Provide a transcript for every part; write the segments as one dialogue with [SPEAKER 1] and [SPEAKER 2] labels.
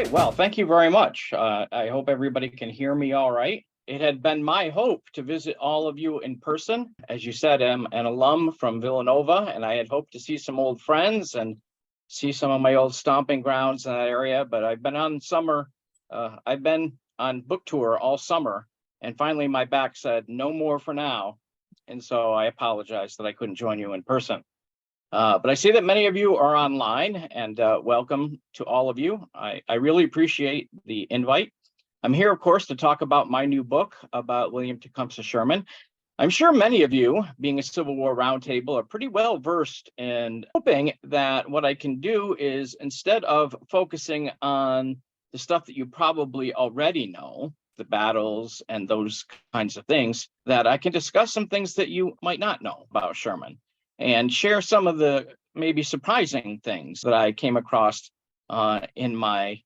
[SPEAKER 1] right. Well, thank you very much. I hope everybody can hear me all right. It had been my hope to visit all of you in person. As you said, I'm an alum from Villanova, and I had hoped to see some old friends and see some of my old stomping grounds in that area. But I've been on book tour all summer, and finally my back said no more for now. And so I apologize that I couldn't join you in person. But I see that many of you are online, and welcome to all of you. I really appreciate the invite. I'm here, of course, to talk about my new book about William Tecumseh Sherman. I'm sure many of you, being a Civil War roundtable, are pretty well versed, and hoping that what I can do is, instead of focusing on the stuff that you probably already know, the battles and those kinds of things, that I can discuss some things that you might not know about Sherman and share some of the maybe surprising things that I came across in my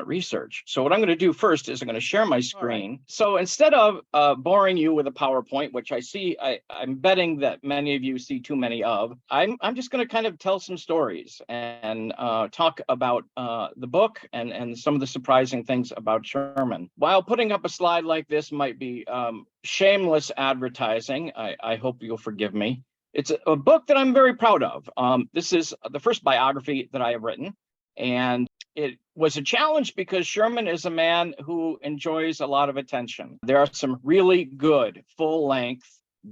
[SPEAKER 1] research. So what I'm going to do first is I'm going to share my screen. Right. So instead of boring you with a PowerPoint, which I'm betting that many of you see too many of, I'm just going to kind of tell some stories and talk about the book and some of the surprising things about Sherman. While putting up a slide like this might be shameless advertising, I hope you'll forgive me. It's a book that I'm very proud of. This is the first biography that I have written, and it was a challenge because Sherman is a man who enjoys a lot of attention. There are some really good, full-length,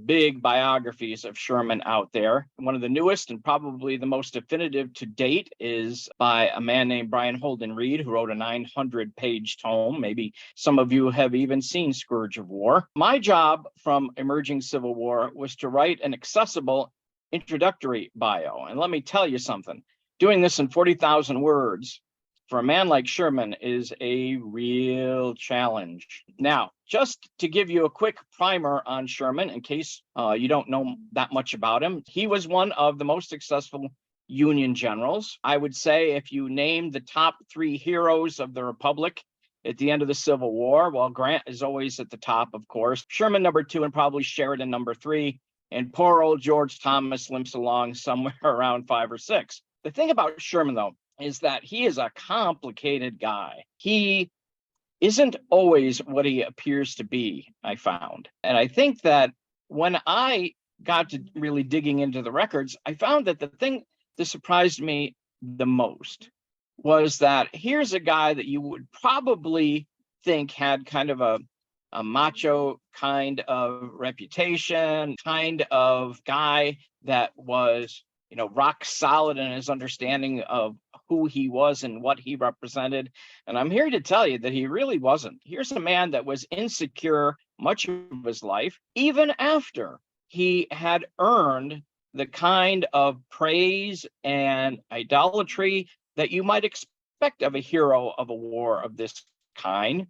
[SPEAKER 1] big biographies of Sherman out there. One of the newest and probably the most definitive to date is by a man named Brian Holden Reed, who wrote a 900-page tome. Maybe some of you have even seen Scourge of War. My job from Emerging Civil War was to write an accessible introductory bio. And let me tell you something, doing this in 40,000 words for a man like Sherman is a real challenge. Now, just to give you a quick primer on Sherman, in case you don't know that much about him, he was one of the most successful Union generals. I would say if you name the top 3 heroes of the Republic at the end of the Civil War, well, Grant is always at the top, of course. Sherman number 2, and probably Sheridan number 3. And poor old George Thomas limps along somewhere around 5 or 6. The thing about Sherman, though, is that he is a complicated guy. He isn't always what he appears to be, I found. And I think that when I got to really digging into the records, I found that the thing that surprised me the most was that here's a guy that you would probably think had kind of a macho kind of reputation, kind of guy that was, rock solid in his understanding of who he was and what he represented. And I'm here to tell you that he really wasn't. Here's a man that was insecure much of his life, even after he had earned the kind of praise and idolatry that you might expect of a hero of a war of this kind.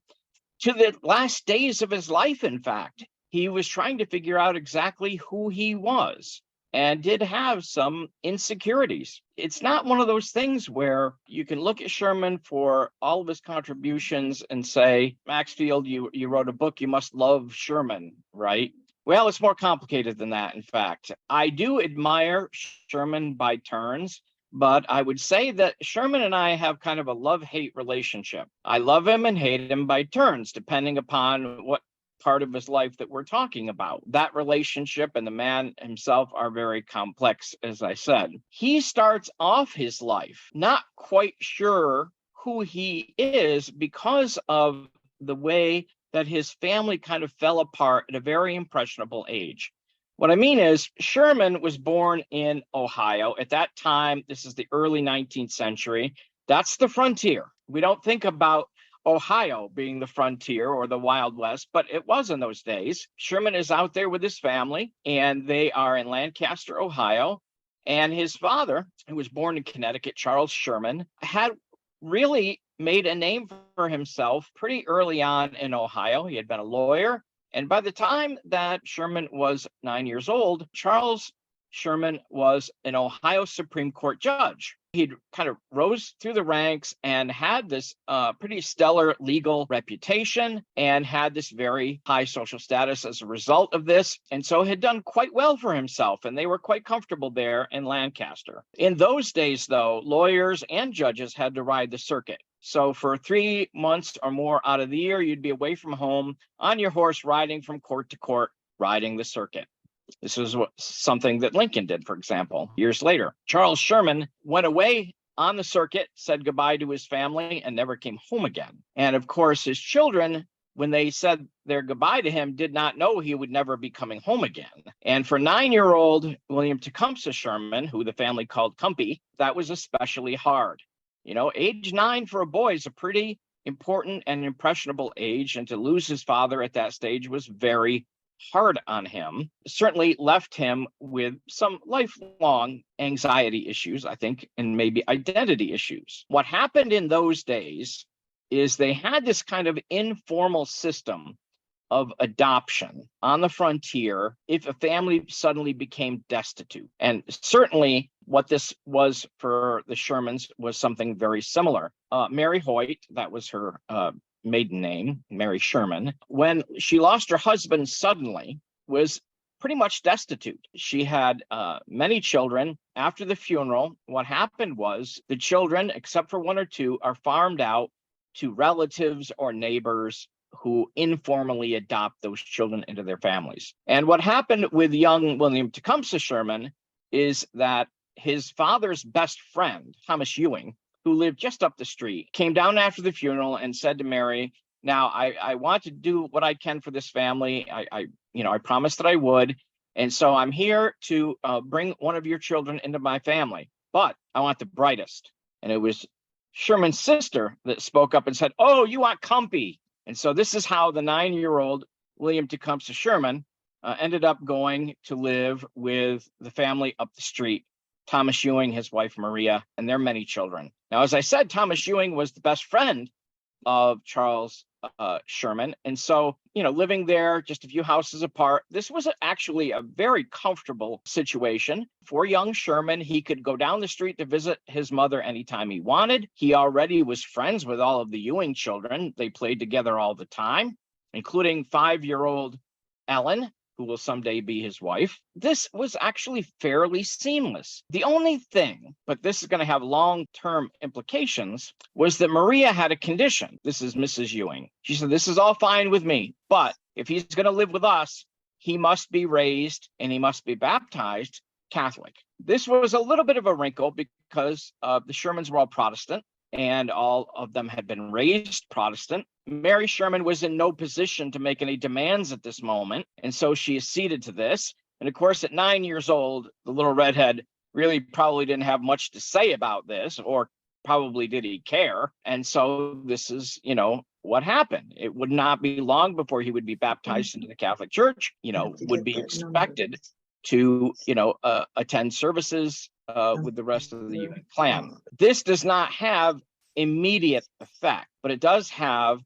[SPEAKER 1] To the last days of his life, in fact, he was trying to figure out exactly who he was and did have some insecurities. It's not one of those things where you can look at Sherman for all of his contributions and say, Maxfield, you wrote a book, you must love Sherman, right? Well, it's more complicated than that, in fact. I do admire Sherman by turns, but I would say that Sherman and I have kind of a love-hate relationship. I love him and hate him by turns, depending upon what part of his life that we're talking about. That relationship and the man himself are very complex, as I said. He starts off his life not quite sure who he is because of the way that his family kind of fell apart at a very impressionable age. What I mean is, Sherman was born in Ohio. At that time, this is the early 19th century. That's the frontier. We don't think about Ohio being the frontier or the Wild West, but it was in those days. Sherman is out there with his family, and they are in Lancaster, Ohio. And his father, who was born in Connecticut, Charles Sherman, had really made a name for himself pretty early on in Ohio. He had been a lawyer. And by the time that Sherman was 9 years old, Charles Sherman was an Ohio Supreme Court judge. He'd kind of rose through the ranks and had this pretty stellar legal reputation and had this very high social status as a result of this. And so had done quite well for himself, and they were quite comfortable there in Lancaster. In those days, though, lawyers and judges had to ride the circuit. So for 3 months or more out of the year, you'd be away from home on your horse, riding from court to court, riding the circuit. This is something that Lincoln did, for example, years later. Charles Sherman went away on the circuit, said goodbye to his family, and never came home again. And of course, his children, when they said their goodbye to him, did not know he would never be coming home again. And for 9-year-old William Tecumseh Sherman, who the family called Cumpy, that was especially hard. You know, age 9 for a boy is a pretty important and impressionable age, and to lose his father at that stage was very hard on him. Certainly left him with some lifelong anxiety issues, I think, and maybe identity issues. What happened in those days is they had this kind of informal system of adoption on the frontier if a family suddenly became destitute. And certainly what this was for the Shermans was something very similar. Mary Hoyt, that was her maiden name, Mary Sherman, when she lost her husband suddenly, was pretty much destitute. She had many children. After the funeral, what happened was the children, except for 1 or 2, are farmed out to relatives or neighbors who informally adopt those children into their families. And what happened with young William Tecumseh Sherman is that his father's best friend, Thomas Ewing, who lived just up the street, came down after the funeral and said to Mary, now I want to do what I can for this family. I promised that I would. And so I'm here to bring one of your children into my family, but I want the brightest. And it was Sherman's sister that spoke up and said, oh, you want Cumpy. And so this is how the 9-year-old William Tecumseh Sherman ended up going to live with the family up the street, Thomas Ewing, his wife Maria, and their many children. Now, as I said, Thomas Ewing was the best friend of Charles Sherman. And so, living there just a few houses apart, this was actually a very comfortable situation for young Sherman. He could go down the street to visit his mother anytime he wanted. He already was friends with all of the Ewing children. They played together all the time, including 5-year-old Ellen, who will someday be his wife. This was actually fairly seamless. The only thing, but this is going to have long-term implications, was that Maria had a condition. This is Mrs. Ewing. She said, this is all fine with me, but if he's going to live with us, he must be raised and he must be baptized Catholic. This was a little bit of a wrinkle because the Shermans were all Protestant, and all of them had been raised Protestant. Mary Sherman was in no position to make any demands at this moment, and so she acceded to this. And of course, at 9 years old, the little redhead really probably didn't have much to say about this, or probably did he care. And so this is, what happened. It would not be long before he would be baptized into the Catholic Church, would be expected to, attend services with the rest of the Ewing clan. This does not have immediate effect, but it does have,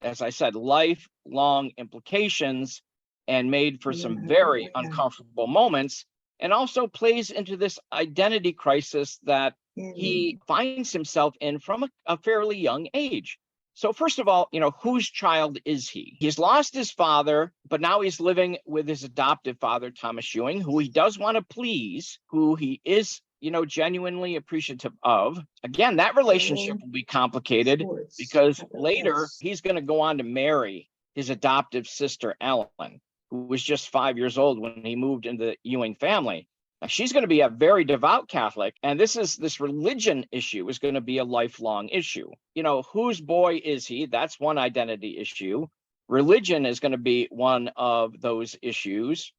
[SPEAKER 1] as I said, lifelong implications and made for some very uncomfortable moments, and also plays into this identity crisis that he finds himself in from a fairly young age. So first of all, whose child is he? He's lost his father, but now he's living with his adoptive father, Thomas Ewing, who he does want to please, who he is, genuinely appreciative of. Again, that relationship will be complicated because later he's going to go on to marry his adoptive sister, Ellen, who was just 5 years old when he moved into the Ewing family. Now, she's going to be a very devout Catholic, and this religion issue is going to be a lifelong issue. Whose boy is he? That's one identity issue. Religion is going to be one of those issues.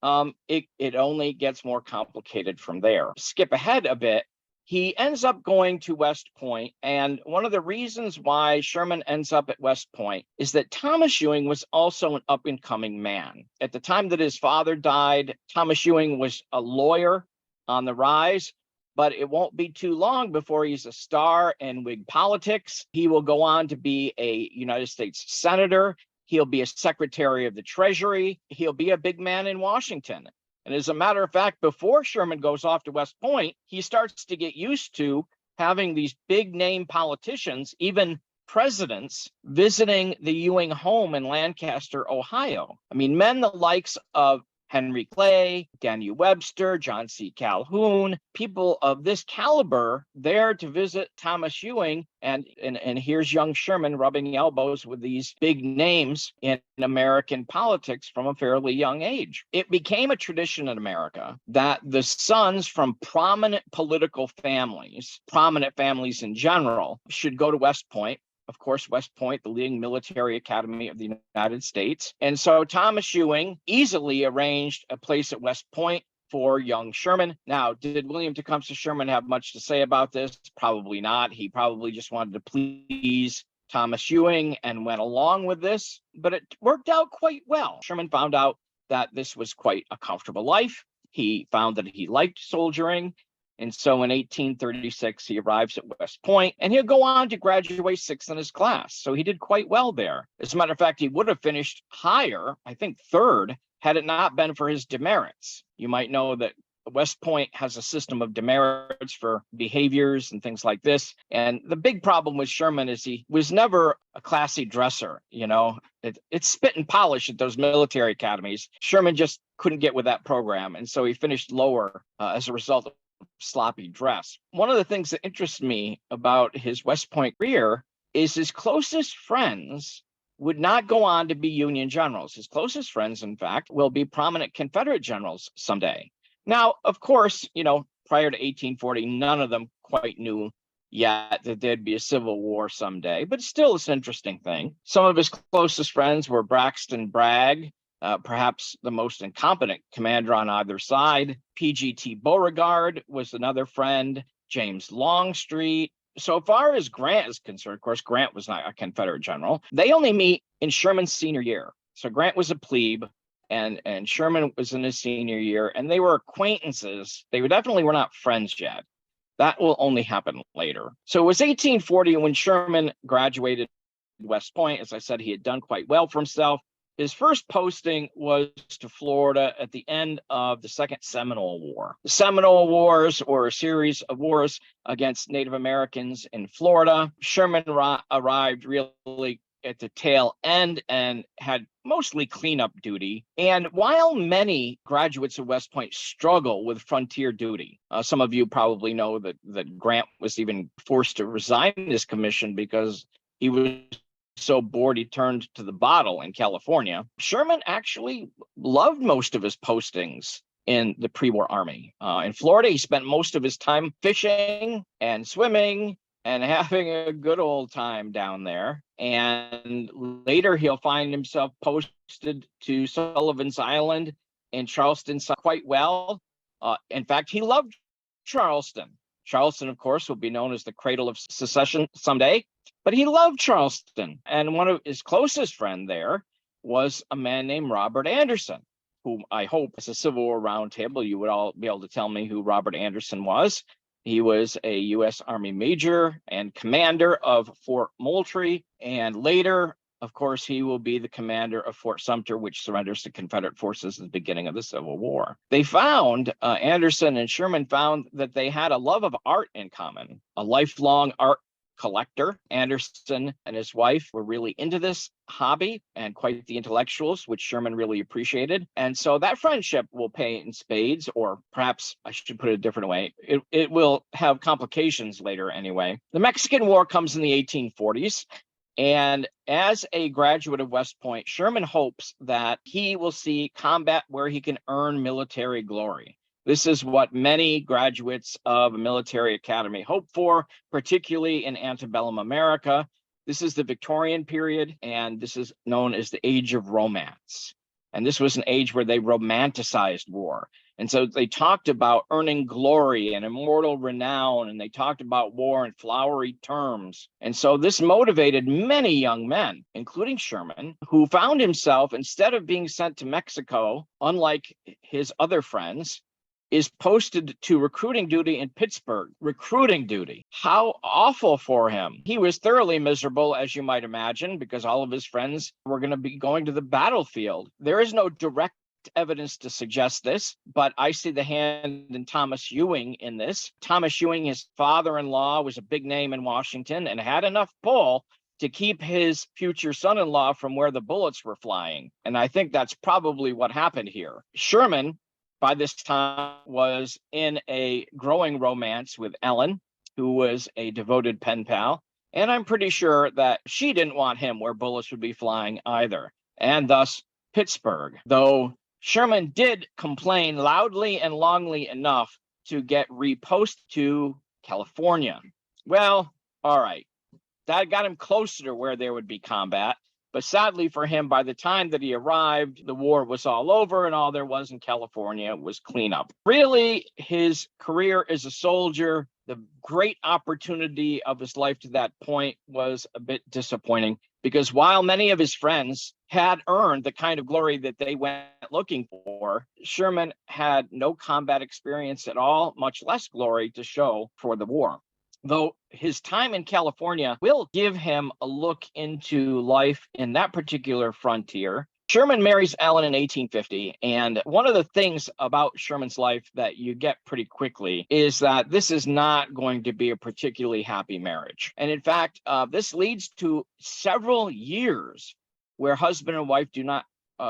[SPEAKER 1] It only gets more complicated from there. Skip ahead a bit. He ends up going to West Point, and one of the reasons why Sherman ends up at West Point is that Thomas Ewing was also an up-and-coming man. At the time that his father died, Thomas Ewing was a lawyer on the rise, but it won't be too long before he's a star in Whig politics. He will go on to be a United States senator. He'll be a secretary of the Treasury. He'll be a big man in Washington. And as a matter of fact, before Sherman goes off to West Point, he starts to get used to having these big name politicians, even presidents, visiting the Ewing home in Lancaster, Ohio. I mean, men the likes of Henry Clay, Daniel Webster, John C. Calhoun, people of this caliber there to visit Thomas Ewing. And here's young Sherman rubbing elbows with these big names in American politics from a fairly young age. It became a tradition in America that the sons from prominent political families, prominent families in general, should go to West Point. Of course, West Point, the leading military academy of the United States. And so Thomas Ewing easily arranged a place at West Point for young Sherman. Now, did William Tecumseh Sherman have much to say about this? Probably not. He probably just wanted to please Thomas Ewing and went along with this, but it worked out quite well. Sherman found out that this was quite a comfortable life. He found that he liked soldiering. And so in 1836, he arrives at West Point, and he'll go on to graduate sixth in his class. So he did quite well there. As a matter of fact, he would have finished higher, I think third, had it not been for his demerits. You might know that West Point has a system of demerits for behaviors and things like this. And the big problem with Sherman is he was never a classy dresser. You know, it's spit and polish at those military academies. Sherman just couldn't get with that program. And so he finished lower as a result of sloppy dress. One of the things that interests me about his West Point career is his closest friends would not go on to be Union generals. His closest friends, in fact, will be prominent Confederate generals someday. Now, of course, you know, prior to 1840, none of them quite knew yet that there'd be a civil war someday, but still it's an interesting thing. Some of his closest friends were Braxton Bragg, perhaps the most incompetent commander on either side. P.G.T. Beauregard was another friend, James Longstreet. So far as Grant is concerned, of course, Grant was not a Confederate general. They only meet in Sherman's senior year. So Grant was a plebe, and Sherman was in his senior year, and they were acquaintances. They definitely were not friends yet. That will only happen later. So it was 1840 when Sherman graduated West Point. As I said, he had done quite well for himself. His first posting was to Florida at the end of the Second Seminole War. The Seminole Wars were a series of wars against Native Americans in Florida. Sherman arrived really at the tail end and had mostly cleanup duty. And while many graduates of West Point struggle with frontier duty, some of you probably know that Grant was even forced to resign his commission because he was so bored he turned to the bottle in California. Sherman actually loved most of his postings in the pre-war army. In Florida, he spent most of his time fishing and swimming and having a good old time down there. And later he'll find himself posted to Sullivan's Island in Charleston quite well. In fact, he loved Charleston. Charleston, of course, will be known as the cradle of secession someday, but he loved Charleston. And one of his closest friends there was a man named Robert Anderson, whom I hope as a Civil War roundtable, you would all be able to tell me who Robert Anderson was. He was a U.S. Army major and commander of Fort Moultrie. And later, of course, he will be the commander of Fort Sumter, which surrenders to Confederate forces at the beginning of the Civil War. They found, Anderson and Sherman found that they had a love of art in common, a lifelong art collector. Anderson and his wife were really into this hobby and quite the intellectuals, which Sherman really appreciated. And so that friendship will pay in spades, or perhaps I should put it a different way. It will have complications later anyway. The Mexican War comes in the 1840s. And as a graduate of West Point, Sherman hopes that he will see combat where he can earn military glory. This is what many graduates of a military academy hope for, particularly in antebellum America. This is the Victorian period, and this is known as the Age of Romance. And this was an age where they romanticized war. And so they talked about earning glory and immortal renown, and they talked about war in flowery terms. And so this motivated many young men, including Sherman, who found himself, instead of being sent to Mexico, unlike his other friends, is posted to recruiting duty in Pittsburgh. Recruiting duty. How awful for him. He was thoroughly miserable, as you might imagine, because all of his friends were going to be going to the battlefield. There is no direct evidence to suggest this, but I see the hand in Thomas Ewing in this. Thomas Ewing, his father-in-law, was a big name in Washington and had enough pull to keep his future son-in-law from where the bullets were flying. And I think that's probably what happened here. Sherman, by this time, was in a growing romance with Ellen, who was a devoted pen pal. And I'm pretty sure that she didn't want him where bullets would be flying either. And thus Pittsburgh, though Sherman did complain loudly and longly enough to get reposted to California. Well, all right. That got him closer to where there would be combat. But sadly for him, by the time that he arrived, the war was all over and all there was in California was cleanup. Really, his career as a soldier, the great opportunity of his life to that point, was a bit disappointing because while many of his friends had earned the kind of glory that they went looking for, Sherman had no combat experience at all, much less glory to show for the war. Though his time in California will give him a look into life in that particular frontier. Sherman marries Ellen in 1850, and one of the things about Sherman's life that you get pretty quickly is that this is not going to be a particularly happy marriage. And in fact, this leads to several years where husband and wife do not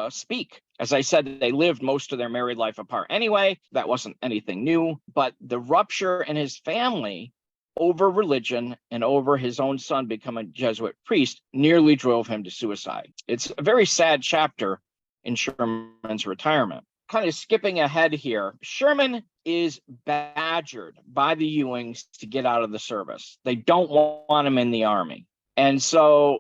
[SPEAKER 1] speak. As I said, they lived most of their married life apart anyway. That wasn't anything new, but the rupture in his family over religion and over his own son becoming a Jesuit priest nearly drove him to suicide. It's a very sad chapter in Sherman's retirement. Kind of skipping ahead here, Sherman is badgered by the Ewings to get out of the service. They don't want him in the army. And so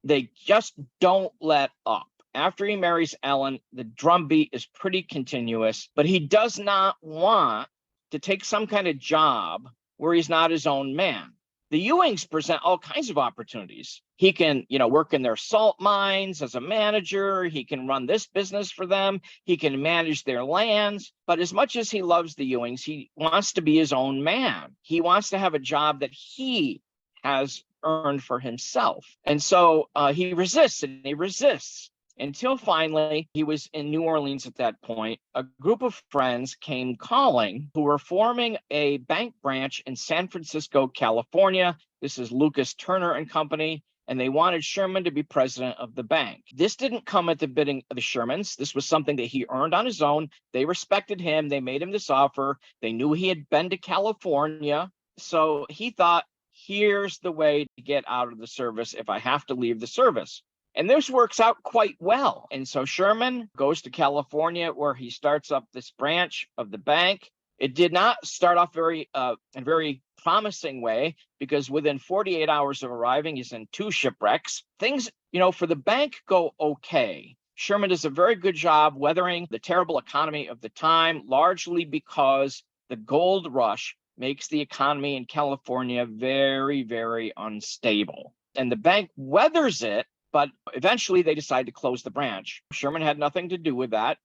[SPEAKER 1] they just don't let up. After he marries Ellen, the drumbeat is pretty continuous, but he does not want to take some kind of job where he's not his own man. The Ewings present all kinds of opportunities. He can, work in their salt mines as a manager. He can run this business for them. He can manage their lands. But as much as he loves the Ewings, he wants to be his own man. He wants to have a job that he has earned for himself. And so he resists and he resists. Until finally, he was in New Orleans at that point. A group of friends came calling who were forming a bank branch in San Francisco, California. This is Lucas Turner and Company, and they wanted Sherman to be president of the bank. This didn't come at the bidding of the Shermans. This was something that he earned on his own. They respected him. They made him this offer. They knew he had been to California. So he thought, here's the way to get out of the service if I have to leave the service. And this works out quite well. And so Sherman goes to California where he starts up this branch of the bank. It did not start off in a very promising way because within 48 hours of arriving, he's in 2 shipwrecks. Things, for the bank go okay. Sherman does a very good job weathering the terrible economy of the time, largely because the gold rush makes the economy in California very, very unstable. And the bank weathers it. But eventually they decide to close the branch. Sherman had nothing to do with that,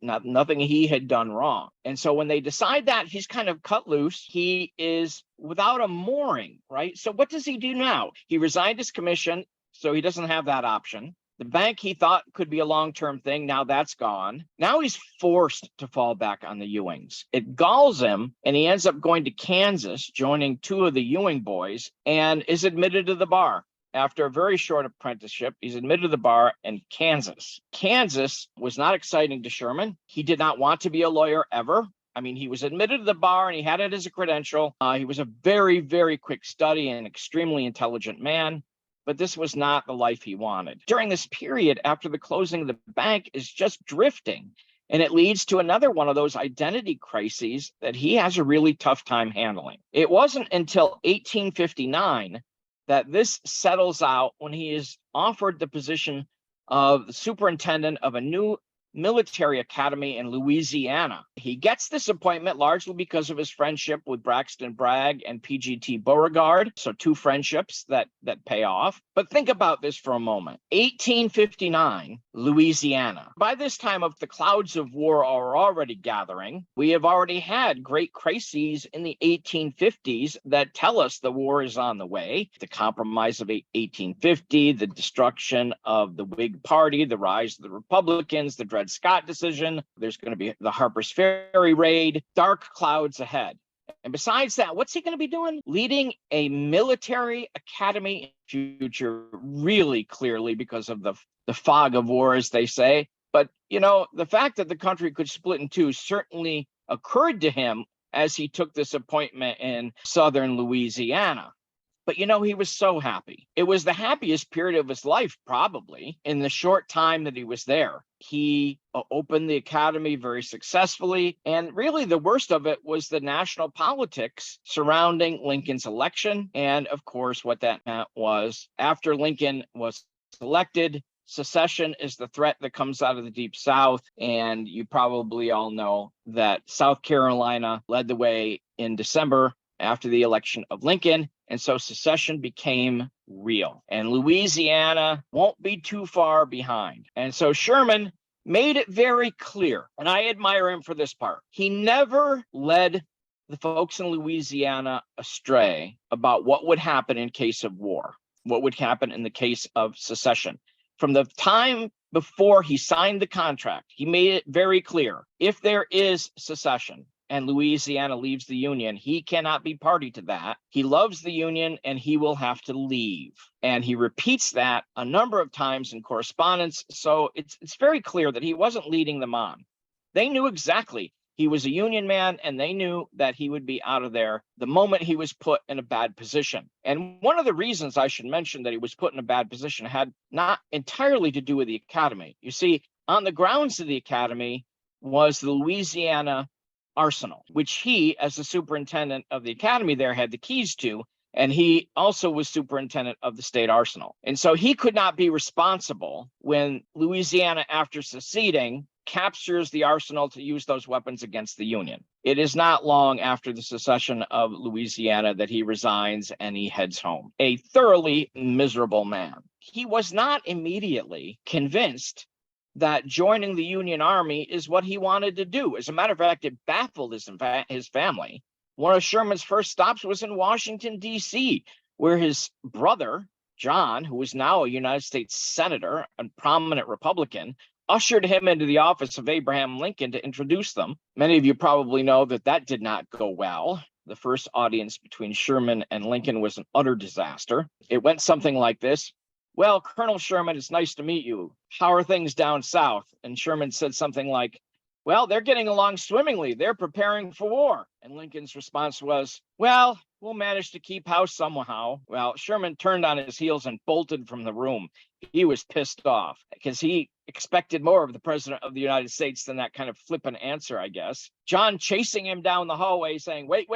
[SPEAKER 1] nothing he had done wrong. And so when they decide that, he's kind of cut loose. He is without a mooring, right? So what does he do now? He resigned his commission, so he doesn't have that option. The bank he thought could be a long-term thing. Now that's gone. Now he's forced to fall back on the Ewings. It galls him, and he ends up going to Kansas, joining 2 of the Ewing boys, and is admitted to the bar. After a very short apprenticeship, he's admitted to the bar in Kansas. Kansas was not exciting to Sherman. He did not want to be a lawyer ever. I mean, he was admitted to the bar and he had it as a credential. He was a very, very quick study and extremely intelligent man, but this was not the life he wanted. During this period, after the closing of the bank, is just drifting. And it leads to another one of those identity crises that he has a really tough time handling. It wasn't until 1859 that this settles out when he is offered the position of the superintendent of a new military academy in Louisiana. He gets this appointment largely because of his friendship with Braxton Bragg and PGT Beauregard. So 2 friendships that pay off. But think about this for a moment. 1859, Louisiana. By this time, of the clouds of war are already gathering. We have already had great crises in the 1850s that tell us the war is on the way. The Compromise of 1850, the destruction of the Whig Party, the rise of the Republicans, the Dred Dred Scott decision. There's going to be the Harper's Ferry raid, dark clouds ahead. And besides that, what's he going to be doing? Leading a military academy future really clearly because of the fog of war, as they say. But, the fact that the country could split in two certainly occurred to him as he took this appointment in southern Louisiana. But, he was so happy. It was the happiest period of his life, probably, in the short time that he was there. He opened the academy very successfully. And really, the worst of it was the national politics surrounding Lincoln's election. And of course, what that meant was after Lincoln was elected, secession is the threat that comes out of the Deep South. And you probably all know that South Carolina led the way in December after the election of Lincoln. And so secession became real. And Louisiana won't be too far behind. And so Sherman made it very clear, and I admire him for this part. He never led the folks in Louisiana astray about what would happen in case of war, what would happen in the case of secession. From the time before he signed the contract, he made it very clear, if there is secession, and Louisiana leaves the Union, he cannot be party to that. He loves the Union and he will have to leave. And he repeats that a number of times in correspondence. So it's very clear that he wasn't leading them on. They knew exactly he was a Union man, and they knew that he would be out of there the moment he was put in a bad position. And one of the reasons I should mention that he was put in a bad position had not entirely to do with the academy. You see, on the grounds of the academy was the Louisiana arsenal, which he, as the superintendent of the academy there, had the keys to, and he also was superintendent of the state arsenal. And so he could not be responsible when Louisiana, after seceding, captures the arsenal to use those weapons against the Union. It is not long after the secession of Louisiana that he resigns and he heads home, a thoroughly miserable man. He was not immediately convinced that joining the Union Army is what he wanted to do. As a matter of fact, it baffled his family. One of Sherman's first stops was in Washington, D.C., where his brother, John, who was now a United States senator and prominent Republican, ushered him into the office of Abraham Lincoln to introduce them. Many of you probably know that did not go well. The first audience between Sherman and Lincoln was an utter disaster. It went something like this. Well, Colonel Sherman, it's nice to meet you. How are things down south? And Sherman said something like, well, they're getting along swimmingly. They're preparing for war. And Lincoln's response was, well, we'll manage to keep house somehow. Well, Sherman turned on his heels and bolted from the room. He was pissed off because he expected more of the president of the United States than that kind of flippant answer, I guess. John chasing him down the hallway saying, wait.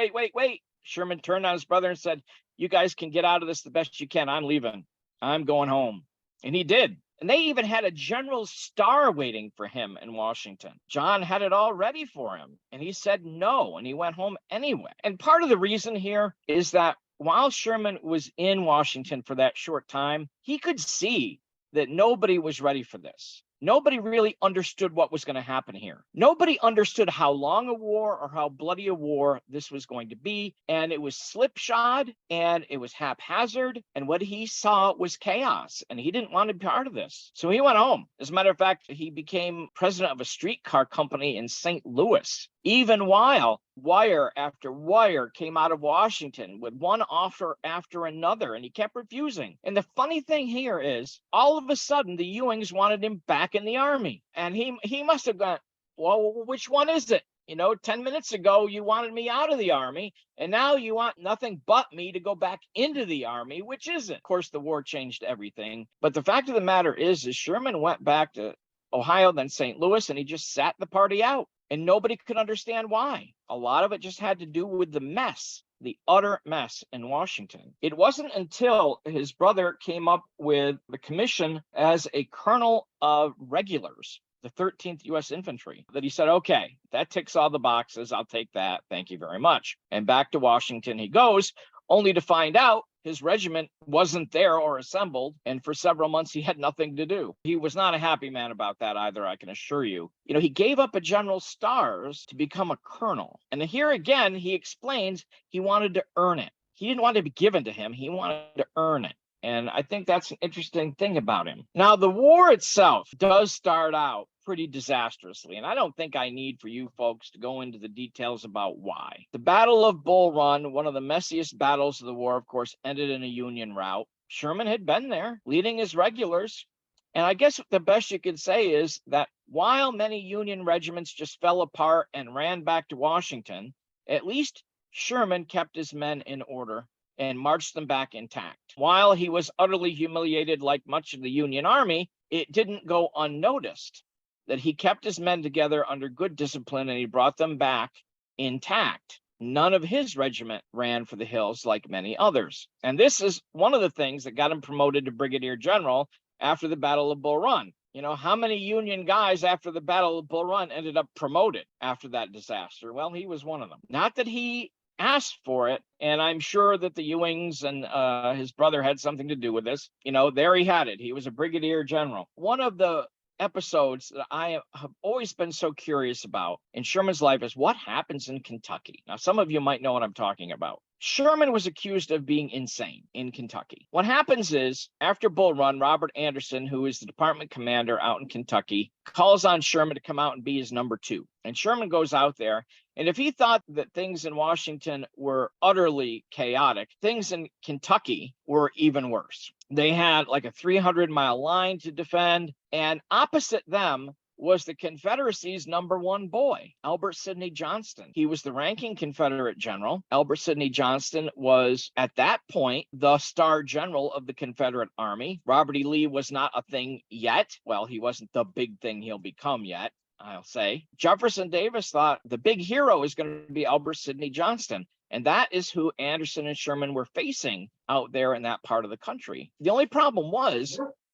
[SPEAKER 1] Sherman turned on his brother and said, you guys can get out of this the best you can. I'm leaving. I'm going home. And he did. And they even had a general star waiting for him in Washington. John had it all ready for him. And he said no. And he went home anyway. And part of the reason here is that while Sherman was in Washington for that short time, he could see that nobody was ready for this. Nobody really understood what was going to happen here. Nobody understood how long a war or how bloody a war this was going to be. And it was slipshod and it was haphazard. And what he saw was chaos. And he didn't want to be part of this. So he went home. As a matter of fact, he became president of a streetcar company in St. Louis, even while wire after wire came out of Washington with one offer after another, and he kept refusing. And the funny thing here is, all of a sudden, the Ewings wanted him back in the Army. And he must have gone, well, which one is it? 10 minutes ago, you wanted me out of the Army, and now you want nothing but me to go back into the Army, which is it? Of course, the war changed everything. But the fact of the matter is Sherman went back to Ohio, then St. Louis, and he just sat the party out. And nobody could understand why. A lot of it just had to do with the mess, the utter mess in Washington. It wasn't until his brother came up with the commission as a colonel of regulars, the 13th U.S. Infantry, that he said, okay, that ticks all the boxes. I'll take that. Thank you very much. And back to Washington he goes, only to find out his regiment wasn't there or assembled, and for several months he had nothing to do. He was not a happy man about that either, I can assure you. He gave up a general's stars to become a colonel. And here again, he explains he wanted to earn it. He didn't want it to be given to him. He wanted to earn it. And I think that's an interesting thing about him. Now, the war itself does start out pretty disastrously, and I don't think I need for you folks to go into the details about why. The Battle of Bull Run, one of the messiest battles of the war, of course, ended in a Union rout. Sherman had been there, leading his regulars. And I guess the best you could say is that while many Union regiments just fell apart and ran back to Washington, at least Sherman kept his men in order and marched them back intact. While he was utterly humiliated like much of the Union Army, it didn't go unnoticed that he kept his men together under good discipline and he brought them back intact. None of his regiment ran for the hills like many others. And this is one of the things that got him promoted to brigadier general after the Battle of Bull Run. You know, how many Union guys after the Battle of Bull Run ended up promoted after that disaster? Well, he was one of them. Not that he asked for it, and I'm sure that the Ewings and his brother had something to do with this. You know, there he had it. He was a brigadier general. One of the episodes that I have always been so curious about in Sherman's life is what happens in Kentucky. Now, some of you might know what I'm talking about. Sherman was accused of being insane in Kentucky. What happens is, after Bull Run, Robert Anderson, who is the department commander out in Kentucky, calls on Sherman to come out and be his number two. And Sherman goes out there, and if he thought that things in Washington were utterly chaotic, things in Kentucky were even worse. They had like a 300-mile line to defend, and opposite them was the Confederacy's number one boy, Albert Sidney Johnston. He was the ranking Confederate general. Albert Sidney Johnston was, at that point, the star general of the Confederate Army. Robert E. Lee was not a thing yet. Well, he wasn't the big thing he'll become yet, I'll say. Jefferson Davis thought the big hero is going to be Albert Sidney Johnston. And that is who Anderson and Sherman were facing out there in that part of the country. The only problem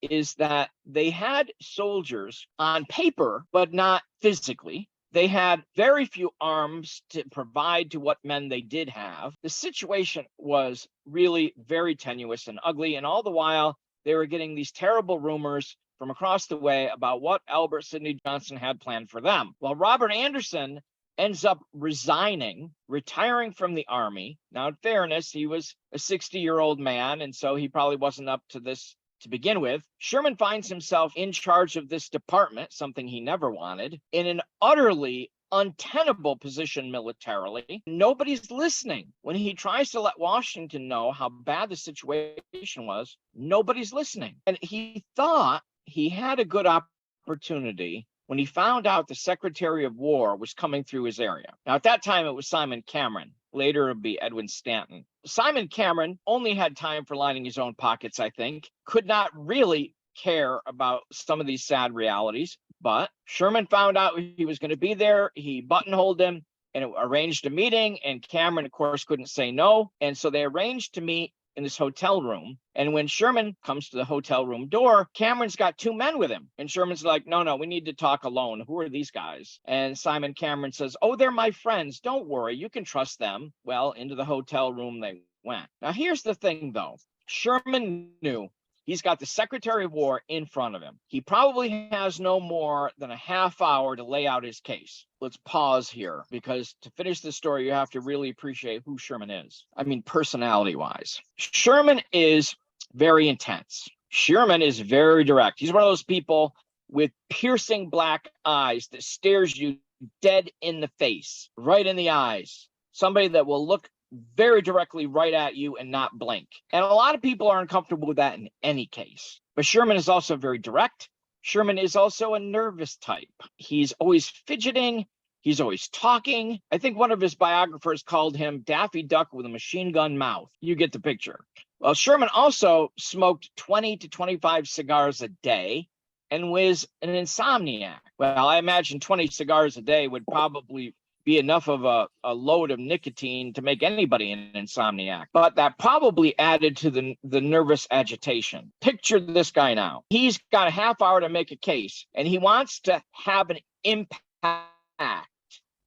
[SPEAKER 1] is that they had soldiers on paper, but not physically. They had very few arms to provide to what men they did have. The situation was really very tenuous and ugly. And all the while, they were getting these terrible rumors from across the way about what Albert Sidney Johnston had planned for them. Well, Robert Anderson ends up retiring from the Army. Now, in fairness, he was a 60-year-old man, and so he probably wasn't up to this to begin with. Sherman finds himself in charge of this department, something he never wanted, in an utterly untenable position militarily. Nobody's listening. When he tries to let Washington know how bad the situation was, nobody's listening. And he thought he had a good opportunity when he found out the Secretary of War was coming through his area. Now, at that time, it was Simon Cameron. Later, it would be Edwin Stanton. Simon Cameron only had time for lining his own pockets, I think, could not really care about some of these sad realities. But Sherman found out he was going to be there. He buttonholed him and arranged a meeting. And Cameron, of course, couldn't say no. And so they arranged to meet in this hotel room. And when Sherman comes to the hotel room door, Cameron's got two men with him. And Sherman's like, no, we need to talk alone. Who are these guys? And Simon Cameron says, oh, they're my friends. Don't worry. You can trust them. Well, into the hotel room they went. Now, here's the thing, though. Sherman knew he's got the Secretary of War in front of him. He probably has no more than a half hour to lay out his case. Let's pause here, because to finish this story, you have to really appreciate who Sherman is. I mean, personality-wise. Sherman is very intense. Sherman is very direct. He's one of those people with piercing black eyes that stares you dead in the face, right in the eyes. Somebody that will look very directly right at you and not blink. And a lot of people are uncomfortable with that in any case. But Sherman is also very direct. Sherman is also a nervous type. He's always fidgeting. He's always talking. I think one of his biographers called him Daffy Duck with a machine gun mouth. You get the picture. Well, Sherman also smoked 20 to 25 cigars a day and was an insomniac. Well, I imagine 20 cigars a day would probably be enough of a load of nicotine to make anybody an insomniac. But that probably added to the nervous agitation. Picture this guy now. He's got a half hour to make a case, and he wants to have an impact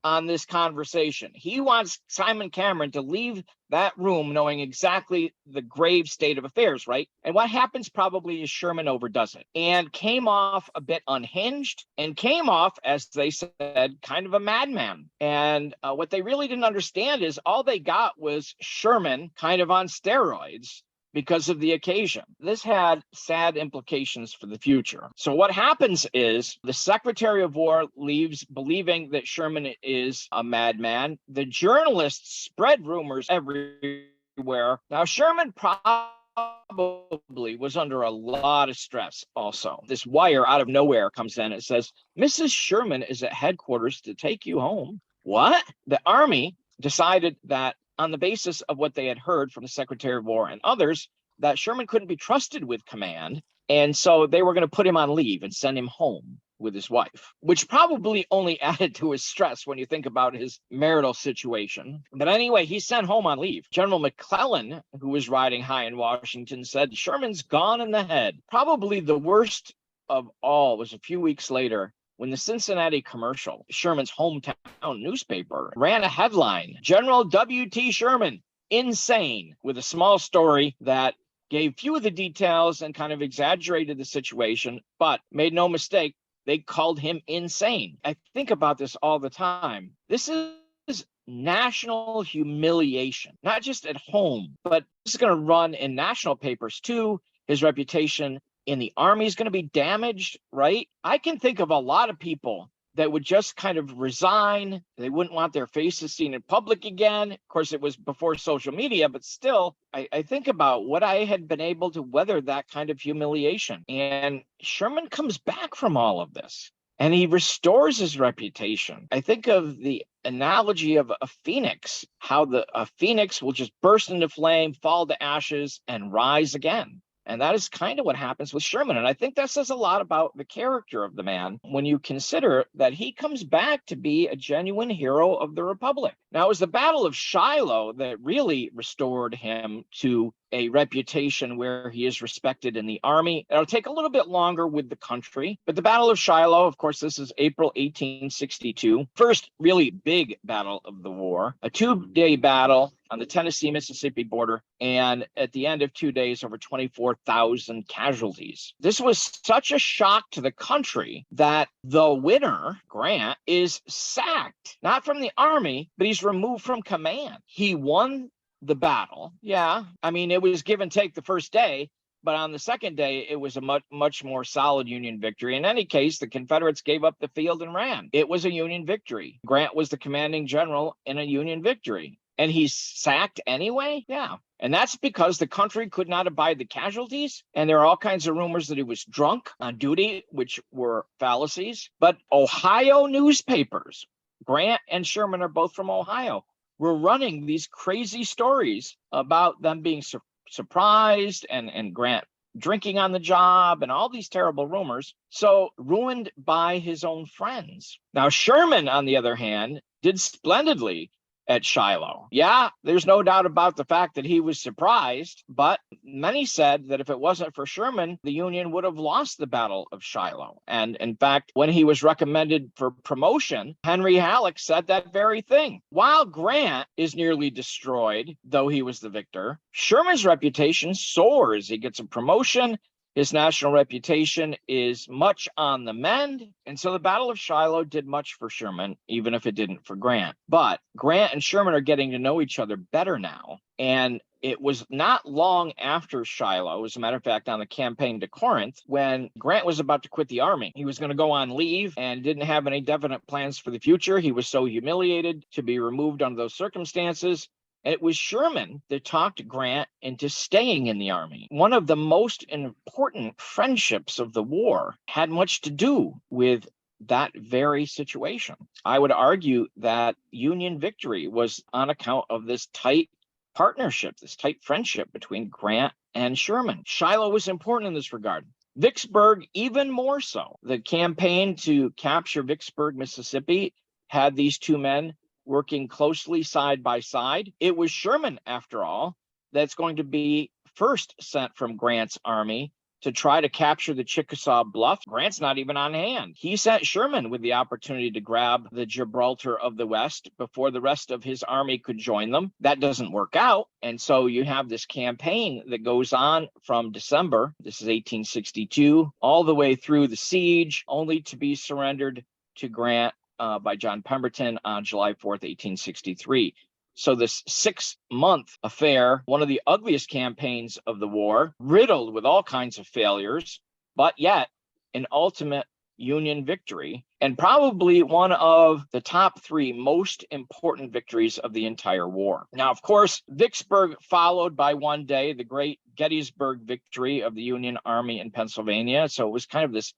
[SPEAKER 1] on this conversation. He wants Simon Cameron to leave that room knowing exactly the grave state of affairs, right? And what happens probably is Sherman overdoes it and came off a bit unhinged and came off, as they said, kind of a madman. And what they really didn't understand is all they got was Sherman kind of on steroids because of the occasion. This had sad implications for the future. So what happens is the Secretary of War leaves believing that Sherman is a madman. The journalists spread rumors everywhere. Now, Sherman probably was under a lot of stress also. This wire out of nowhere comes in. It says, Mrs. Sherman is at headquarters to take you home. What? The Army decided that on the basis of what they had heard from the Secretary of War and others, that Sherman couldn't be trusted with command. And so they were going to put him on leave and send him home with his wife, which probably only added to his stress when you think about his marital situation. But anyway, he's sent home on leave. General McClellan, who was riding high in Washington, said, Sherman's gone in the head. Probably the worst of all was a few weeks later when the Cincinnati Commercial, Sherman's hometown newspaper, ran a headline, General W.T. Sherman, insane, with a small story that gave few of the details and kind of exaggerated the situation, but made no mistake, they called him insane. I think about this all the time. This is national humiliation, not just at home, but this is going to run in national papers too. His reputation in the Army is going to be damaged, right? I can think of a lot of people that would just kind of resign. They wouldn't want their faces seen in public again. Of course, it was before social media, but still, I think about what I had been able to weather that kind of humiliation. And Sherman comes back from all of this and he restores his reputation. I think of the analogy of a phoenix, how a phoenix will just burst into flame, fall to ashes, and rise again. And that is kind of what happens with Sherman. And I think that says a lot about the character of the man when you consider that he comes back to be a genuine hero of the Republic. Now, it was the Battle of Shiloh that really restored him to a reputation where he is respected in the Army. It'll take a little bit longer with the country, but the Battle of Shiloh, of course, this is April 1862, first really big battle of the war, a 2-day battle on the Tennessee-Mississippi border, and at the end of 2 days, over 24,000 casualties. This was such a shock to the country that the winner, Grant, is sacked, not from the Army, but he's removed from command. He won the battle. Yeah, I mean, it was give and take the first day, but on the second day, it was a much more solid Union victory. In any case, the Confederates gave up the field and ran. It was a Union victory. Grant was the commanding general in a Union victory. And he's sacked anyway? Yeah. And that's because the country could not abide the casualties. And there are all kinds of rumors that he was drunk on duty, which were fallacies. But Ohio newspapers, Grant and Sherman are both from Ohio, were running these crazy stories about them being surprised and Grant drinking on the job and all these terrible rumors. So ruined by his own friends. Now, Sherman, on the other hand, did splendidly at Shiloh. Yeah, there's no doubt about the fact that he was surprised, but many said that if it wasn't for Sherman, the Union would have lost the Battle of Shiloh. And in fact, when he was recommended for promotion, Henry Halleck said that very thing. While Grant is nearly destroyed, though he was the victor, Sherman's reputation soars. He gets a promotion. His national reputation is much on the mend. And so the Battle of Shiloh did much for Sherman, even if it didn't for Grant. But Grant and Sherman are getting to know each other better now. And it was not long after Shiloh, as a matter of fact, on the campaign to Corinth, when Grant was about to quit the Army. He was going to go on leave and didn't have any definite plans for the future. He was so humiliated to be removed under those circumstances. It was Sherman that talked Grant into staying in the Army. One of the most important friendships of the war had much to do with that very situation. I would argue that Union victory was on account of this tight partnership, this tight friendship between Grant and Sherman. Shiloh was important in this regard. Vicksburg, even more so. The campaign to capture Vicksburg, Mississippi, had these two men working closely side by side. It was Sherman, after all, that's going to be first sent from Grant's army to try to capture the Chickasaw Bluff. Grant's not even on hand. He sent Sherman with the opportunity to grab the Gibraltar of the West before the rest of his army could join them. That doesn't work out. And so you have this campaign that goes on from December, this is 1862, all the way through the siege, only to be surrendered to Grant by John Pemberton on July 4th, 1863. So this 6-month affair, one of the ugliest campaigns of the war, riddled with all kinds of failures, but yet an ultimate Union victory, and probably one of the top 3 most important victories of the entire war. Now, of course, Vicksburg followed by one day the great Gettysburg victory of the Union Army in Pennsylvania. So it was kind of this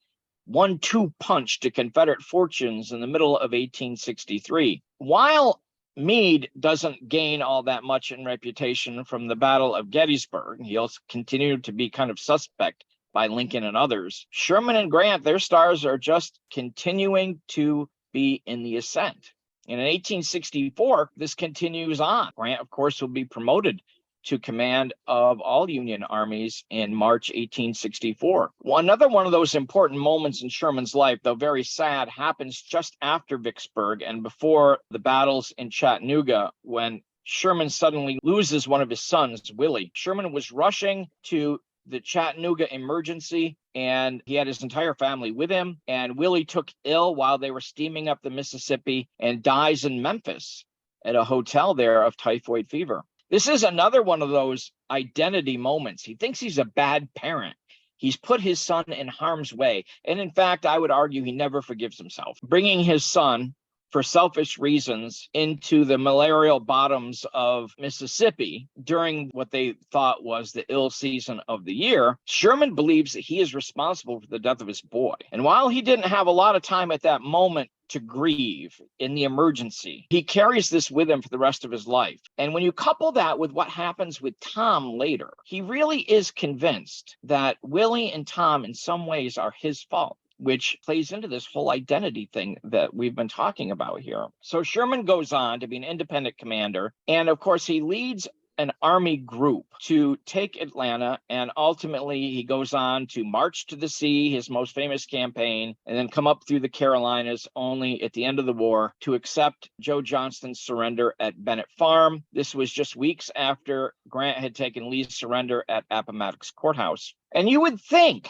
[SPEAKER 1] 1-2 punch to Confederate fortunes in the middle of 1863. While Meade doesn't gain all that much in reputation from the Battle of Gettysburg, he'll continue to be kind of suspect by Lincoln and others. Sherman and Grant, their stars are just continuing to be in the ascent. And in 1864, this continues on. Grant, of course, will be promoted to command of all Union armies in March 1864. Another one of those important moments in Sherman's life, though very sad, happens just after Vicksburg and before the battles in Chattanooga, when Sherman suddenly loses one of his sons, Willie. Sherman was rushing to the Chattanooga emergency, and he had his entire family with him. And Willie took ill while they were steaming up the Mississippi and dies in Memphis at a hotel there of typhoid fever. This is another one of those identity moments. He thinks he's a bad parent. He's put his son in harm's way. And in fact, I would argue he never forgives himself. Bringing his son for selfish reasons into the malarial bottoms of Mississippi during what they thought was the ill season of the year, Sherman believes that he is responsible for the death of his boy. And while he didn't have a lot of time at that moment to grieve in the emergency, he carries this with him for the rest of his life. And when you couple that with what happens with Tom later, he really is convinced that Willie and Tom in some ways are his fault, which plays into this whole identity thing that we've been talking about here. So Sherman goes on to be an independent commander. And of course, he leads an army group to take Atlanta. And ultimately, he goes on to march to the sea, his most famous campaign, and then come up through the Carolinas, only at the end of the war to accept Joe Johnston's surrender at Bennett Farm. This was just weeks after Grant had taken Lee's surrender at Appomattox Courthouse. And you would think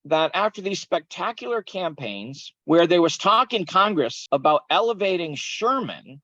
[SPEAKER 1] that after these spectacular campaigns, where there was talk in Congress about elevating Sherman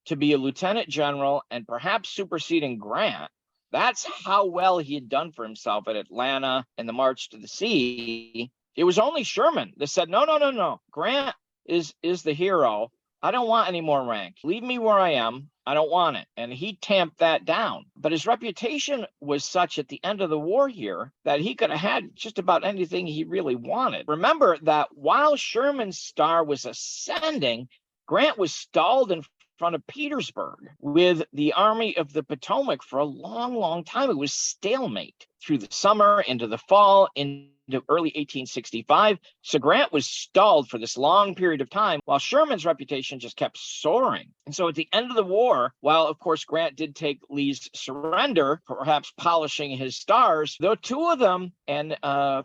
[SPEAKER 1] to be a lieutenant general and perhaps superseding Grant, that's how well he had done for himself at Atlanta and the march to the sea. It was only Sherman that said, no. Grant is the hero. I don't want any more rank. Leave me where I am. I don't want it. And he tamped that down. But his reputation was such at the end of the war here that he could have had just about anything he really wanted. Remember that while Sherman's star was ascending, Grant was stalled in front of Petersburg with the Army of the Potomac for a long, long time. It was stalemate through the summer, into the fall, into early 1865. So Grant was stalled for this long period of time while Sherman's reputation just kept soaring. And so at the end of the war, while of course Grant did take Lee's surrender, perhaps polishing his stars, the two of them and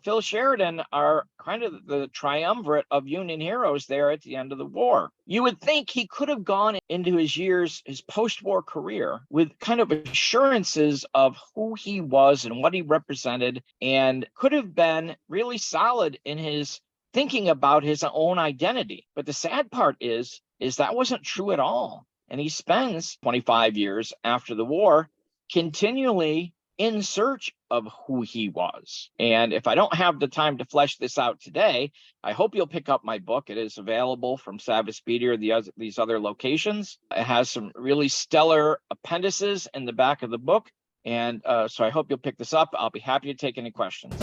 [SPEAKER 1] Phil Sheridan are kind of the triumvirate of Union heroes there at the end of the war. You would think he could have gone into his post-war career with kind of assurances of who he was and what he represented, and could have been really solid in his thinking about his own identity. But the sad part is that wasn't true at all. And he spends 25 years after the war continually in search of who he was. And if I don't have the time to flesh this out today, I hope you'll pick up my book. It is available from Savage Speedy or these other locations. It has some really stellar appendices in the back of the book. And so I hope you'll pick this up. I'll be happy to take any questions.